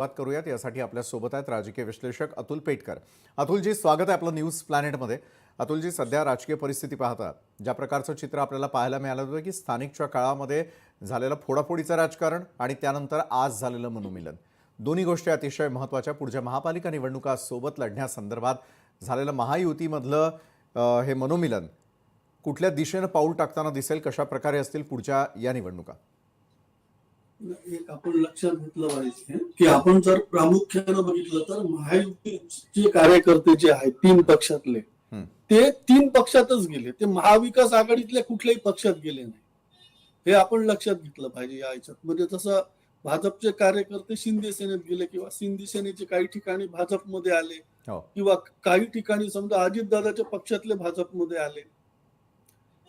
बात करूयात यासाठी आपल्या सोबत आहेत राजकीय विश्लेषक अतुल पेटकर। अतुलजी, स्वागत आहे आपलं न्यूज प्लॅनेटमध्ये। अतुलजी, सध्या राजकीय परिस्थिती पाहता ज्या प्रकारचं चित्र आपल्याला पाहायला मिळालं होतं की स्थानिकच्या काळामध्ये झालेलं फोडाफोडीचं राजकारण आणि त्यानंतर आज झालेलं मनोमिलन, दोन्ही गोष्टी अतिशय महत्त्वाच्या। पुढच्या महापालिका निवडणुका सोबत लढण्यासंदर्भात झालेलं महायुतीमधलं हे मनोमिलन कुठल्या दिशेने पाऊल टाकताना दिसेल, कशा प्रकारे असतील पुढच्या या निवडणुका? एक आपण लक्षात घेतलं पाहिजे की आपण जर प्रामुख्याने बघितलं तर महायुतीचे कार्यकर्ते जे आहेत तीन पक्षातले ते तीन पक्षातच गेले, ते महाविकास आघाडीतल्या कुठल्याही पक्षात गेले नाही, हे आपण लक्षात घेतलं पाहिजे या ह्याच्यात। म्हणजे जसं भाजपचे कार्यकर्ते शिंदे सेनेत गेले किंवा शिंदे सेनेचे काही ठिकाणी भाजपमध्ये आले किंवा काही ठिकाणी समजा अजितदादाच्या पक्षातले भाजपमध्ये आले,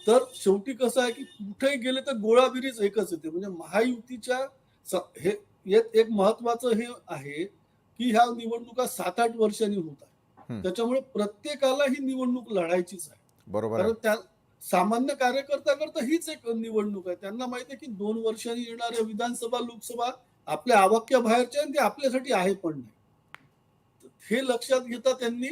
तर शेवटी कसं आहे की कुठेही गेले तर गोळाबिरीच एकच येते। म्हणजे महायुतीच्या हे एक महत्वाचं हे आहे की ह्या निवडणुका 7-8 वर्षांनी होत आहे, त्याच्यामुळे प्रत्येकाला ही निवडणूक लढायचीच आहे। बरोबर, कारण त्या सामान्य कार्यकर्त्याकरता हीच एक निवडणूक आहे। त्यांना माहिती आहे की 2 वर्षांनी येणाऱ्या विधानसभा लोकसभा आपल्या आवाक्या बाहेरच्या आणि ते आपल्यासाठी आहे पण नाही, हे लक्षात घेता त्यांनी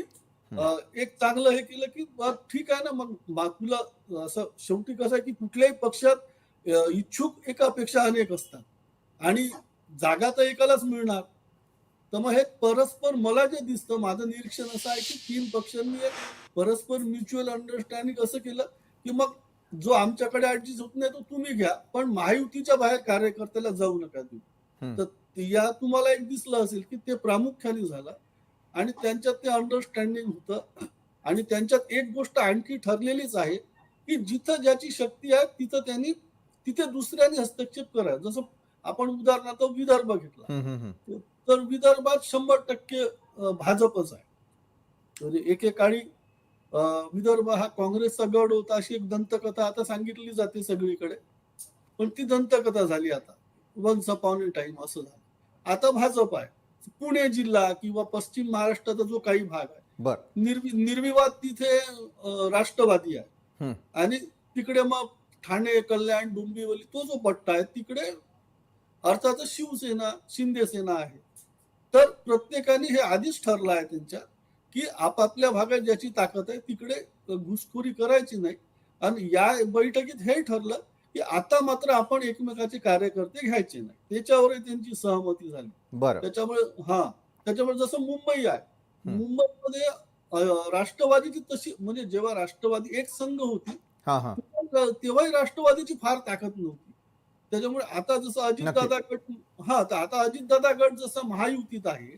एक चांगलं हे केलं की ठीक आहे ना, मग तुला असं शेवटी कसं आहे की कुठल्याही पक्षात इच्छुक एकापेक्षा अनेक असतात आणि जागा तर एकालाच मिळणार। तर मग हे परस्पर मला जे दिसतं, माझं निरीक्षण असं आहे की तीन पक्षांनी एक परस्पर म्युच्युअल अंडरस्टँडिंग असं केलं की मग जो आमच्याकडे ऍडजस्ट होत नाही तो तुम्ही घ्या, पण महायुतीच्या बाहेर कार्यकर्त्याला जाऊ नका तुम्ही। तर या तुम्हाला एक दिसलं असेल की ते प्रामुख्याने झालं आणि त्यांच्यात ते अंडरस्टँडिंग होतं। आणि त्यांच्यात एक गोष्ट आणखी ठरलेलीच आहे की जिथं ज्याची शक्ती आहे तिथं त्यांनी तिथे दुसऱ्यांनी हस्तक्षेप करायचा। जसं आपण उदाहरणार्थ विदर्भ घेतला तर विदर्भात 100% भाजपच आहे। तर एकेकाळी विदर्भ हा काँग्रेसचा गड होता अशी एक दंतकथा आता सांगितली जाते सगळीकडे, पण ती दंतकथा झाली आता, वन्स अपॉन अ टाइम असं झालं। आता भाजप आहे। पुणे जिल्हा किंवा पश्चिम महाराष्ट्राचा जो काही भाग आहे निर्विवाद तिथे राष्ट्रवादी आहे आणि तिकडे मग ठाणे, कल्याण, डोंबिवली तो जो पट्टा आहे तिकडे अर्थात शिवसेना, शिंदे सेना आहे। तर प्रत्येकाने हे आधीच ठरलं आहे त्यांच्या की आपापल्या भागात ज्याची ताकद आहे तिकडे घुसखोरी करायची नाही। आणि या बैठकीत हे ठरलं की आता मात्र आपण एकमेकाचे कार्यकर्ते घ्यायचे नाही, त्याच्यावरही त्यांची सहमती झाली। त्याच्यामुळे जसं मुंबई आहे, मुंबईमध्ये राष्ट्रवादीची तशी म्हणजे जेव्हा राष्ट्रवादी एक संघ होती तेव्हाही राष्ट्रवादीची फार ताकद नव्हती। त्याच्यामुळे आता जसं अजितदादा गट तर आता अजितदादा गट जसं महायुतीत आहे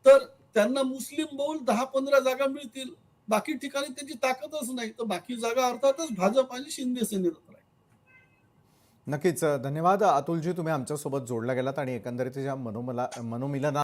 तर त्यांना मुस्लिम बहुल 10-15 जागा मिळतील, बाकी ठिकाणी त्यांची ताकदच नाही, तर बाकी जागा अर्थातच भाजप आणि शिंदे सेनेत राहील। नक्कीच, धन्यवाद अतुलजी, तुम्ही आमच्यासोबत जोडला गेलात आणि एकंदरीत ज्या मनोमिलना